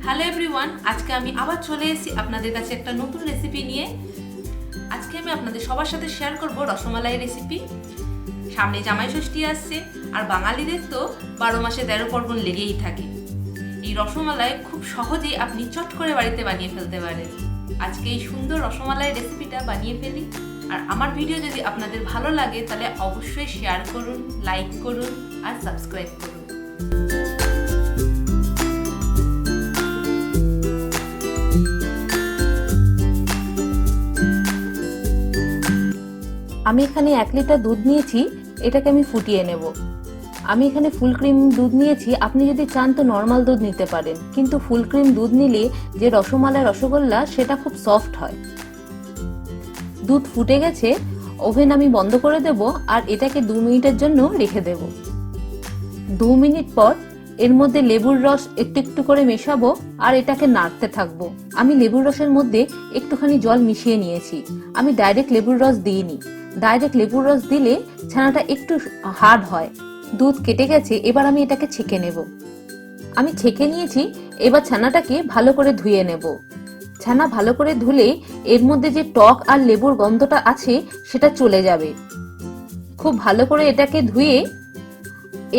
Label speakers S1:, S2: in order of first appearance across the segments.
S1: Hello everyone, আজকে আমি আবার চলে এসেছি আপনাদের কাছে একটা নতুন রেসিপি নিয়ে। আজকে আমি আপনাদের সবার সাথে শেয়ার করব রসমালাই রেসিপি। সামনে জামাই ষষ্ঠী আসছে, আর বাঙালিদের তো 12 মাসে 13 পার্বণ লেগেই থাকে। এই রসমালাই খুব সহজেই আপনি চট করে বাড়িতে বানিয়ে ফেলতে পারেন। আজকে এই সুন্দর রসমালাই রেসিপিটা বানিয়ে ফেলি। আর আমার ভিডিও যদি আপনাদের ভালো লাগে তাহলে অবশ্যই শেয়ার করুন, লাইক করুন আর সাবস্ক্রাইব করুন।
S2: আমি এখানে 1 লিটার দুধ নিয়েছি, এটাকে আমি ফুটিয়ে নেব। আমি এখানে ফুল ক্রিম দুধ নিয়েছি, আপনি যদি চান তো নর্মাল দুধ নিতে পারেন, কিন্তু ফুল ক্রিম দুধ নিলে যে রসমালাই রসগোল্লা সেটা খুব সফট হয়। দুধ ফুটে গেছে, ওভেন আমি বন্ধ করে দেব আর এটাকে 2 মিনিটের জন্য রেখে দেব। 2 মিনিট পর এর মধ্যে লেবুর রস একটু একটু করে মেশাবো আর এটাকে নাড়তে থাকবো। আমি লেবুর রসের মধ্যে একটুখানি জল মিশিয়ে নিয়েছি। আমি ডাইরেক্ট লেবুর রস দিইনি। ডাইরেক্ট লেবুর রস দিলে ছানাটা একটু হার্ড হয়। দুধ কেটে গেছে, এবার আমি এটাকে ছেঁকে নেব। আমি ছেঁকে নিয়েছি, এবার ছানাটাকে ভালো করে ধুয়ে নেব। ছানা ভালো করে ধুলে এর মধ্যে যে টক আর লেবুর গন্ধটা আছে সেটা চলে যাবে। খুব ভালো করে এটাকে ধুয়ে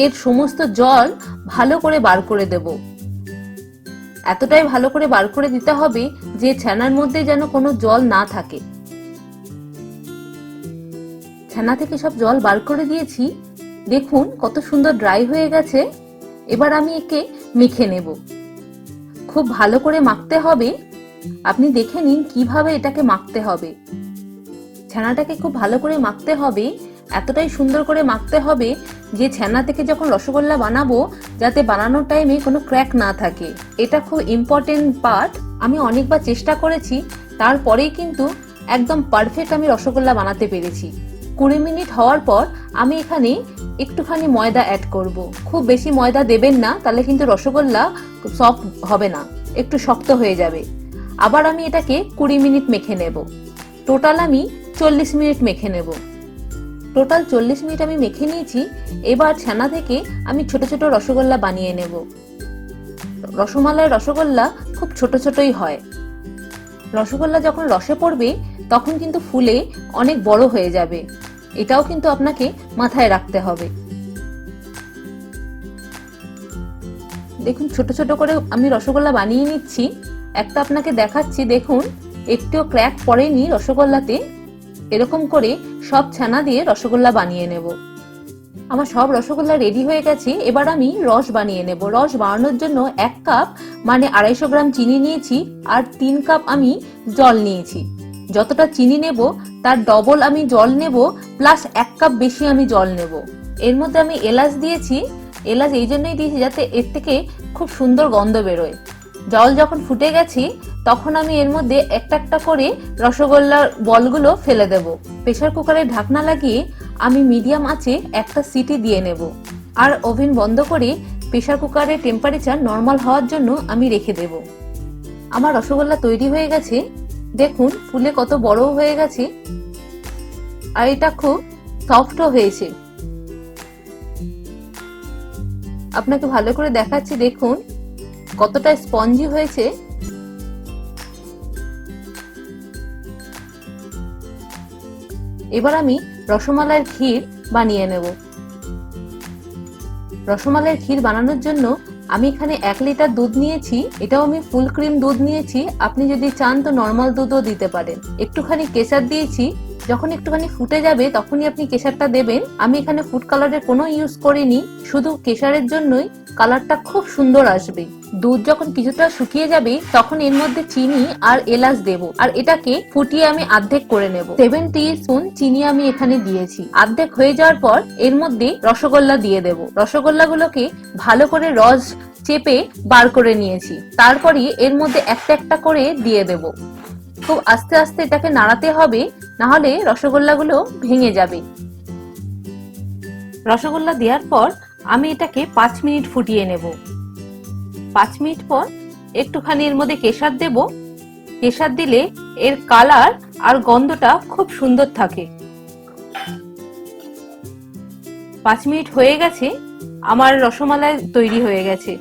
S2: এর সমস্ত জল ভালো করে বার করে দেব। এতটাই ভালো করে বার করে দিতে হবে যে ছানার মধ্যে যেন কোনো জল না থাকে। ছানা থেকে সব জল বার করে দিয়েছি, দেখুন কত সুন্দর ড্রাই হয়ে গেছে। এবার আমি একে মেখে নেব। খুব ভালো করে মাখতে হবে। আপনি দেখে নিন কিভাবে এটাকে মাখতে হবে। ছানাটাকে খুব ভালো করে মাখতে হবে, এতটাই সুন্দর করে মাখতে হবে যে ছানা থেকে যখন রসগোল্লা বানাবো যাতে বানানোর টাইমে কোনো ক্র্যাক না থাকে। এটা খুব ইম্পর্টেন্ট পার্ট। আমি অনেকবার চেষ্টা করেছি, তারপরেই কিন্তু একদম পারফেক্ট আমি রসগোল্লা বানাতে পেরেছি। 20 মিনিট হওয়ার পর আমি এখানে একটুখানি ময়দা অ্যাড করব। খুব বেশি ময়দা দেবেন না, তাহলে কিন্তু রসগোল্লা সফট হবে না, একটু শক্ত হয়ে যাবে। আবার আমি এটাকে 20 মিনিট মেখে নেব। টোটাল আমি 40 মিনিট মেখে নেব। টোটাল 40 মিনিট আমি মেখে নিয়েছি। এবার ছানা থেকে আমি ছোট ছোট রসগোল্লা বানিয়ে নেব। রসমালাই রসগোল্লা খুব ছোট ছোটই হয়। রসগোল্লা যখন রসে পড়বে তখন কিন্তু ফুলে অনেক বড় হয়ে যাবে। এটাও কিন্তু আপনাকে মাথায় রাখতে হবে। দেখুন ছোট ছোট করে আমি রসগোল্লা বানিয়ে নিচ্ছি। একটা আপনাকে দেখাচ্ছি, দেখুন একটুও ক্র্যাক পড়েনি রসগোল্লাতে। এরকম করে সব ছানা দিয়ে রসগোল্লা বানিয়ে নেব। আমার সব রসগোল্লা রেডি হয়ে গেছে। এবার আমি রস বানিয়ে নেব। রস বানানোর জন্য 1 কাপ মানে 250 গ্রাম চিনি নিয়েছি আর 3 কাপ আমি জল নিয়েছি। যতটা চিনি নেব তার ডবল আমি জল নেব, প্লাস 1 কাপ বেশি আমি জল নেব। এর মধ্যে আমি এলাচ দিয়েছি। এলাচ এই জন্যই দিয়েছি যাতে এর থেকে খুব সুন্দর গন্ধ বেরোয়। জল যখন ফুটে গেছে তখন আমি এর মধ্যে একটা একটা করে রসগোল্লার বলগুলো ফেলে দেব। প্রেসার কুকারের ঢাকনা লাগিয়ে আমি মিডিয়াম আঁচে একটা সিটি দিয়ে নেব আর ওভেন বন্ধ করে প্রেসার কুকারের টেম্পারেচার নরমাল হওয়ার জন্য আমি রেখে দেব। আমার রসগোল্লা তৈরি হয়ে গেছে। দেখুন ফুলে কত বড় হয়ে গেছে আর এটা খুব সফটও হয়েছে। আপনাকে ভালো করে দেখাচ্ছি, দেখুন কতটা স্পঞ্জি হয়েছে। এবার আমি রসমালাইয়ের ক্ষীর বানিয়ে নেব। রসমালাইয়ের ক্ষীর বানানোর জন্য আমি এখানে 1 লিটার দুধ নিয়েছি। এটাও আমি ফুল ক্রিম দুধ নিয়েছি, আপনি যদি চান তো নর্মাল দুধও দিতে পারেন। একটুখানি কেশর দিয়েছি। যখন একটুখানি ফুটে যাবে তখনই আপনি কেশরটা দেবেন। আমি এখানে ফুড কালারের কোনো ইউজ করিনি, শুধু কেশরের জন্যই কালারটা খুব সুন্দর আসবে। দুধ যখন কিছুটা শুকিয়ে যাবে তখন এর মধ্যে চিনি আর এলাচ দেব আর এটাকে ফুটিয়ে আমি অর্ধেক করে নেব। 7 টিস্পুন চিনি আমি এখানে দিয়েছি। অর্ধেক হয়ে যাওয়ার পর এর মধ্যে রসগোল্লা দিয়ে দেব। রসগোল্লাগুলোকে ভালো করে রস চেপে বার করে নিয়েছি। তারপরে এর মধ্যে একটা একটা করে দিয়ে দেব। খুব আস্তে আস্তে এটাকে নাড়াতে হবে, না হলে রসগোল্লাগুলো ভেঙে যাবে। রসগোল্লা দেওয়ার পর আমি এটাকে 5 মিনিট ফুটিয়ে নেব। 5 মিনিট পর একটুখানি এর মধ্যে কেশর দেব। কেশর দিলে এর কালার আর গন্ধটা খুব সুন্দর থাকে। 5 মিনিট হয়ে গেছে, আমার রসমালাই তৈরি হয়ে গেছে।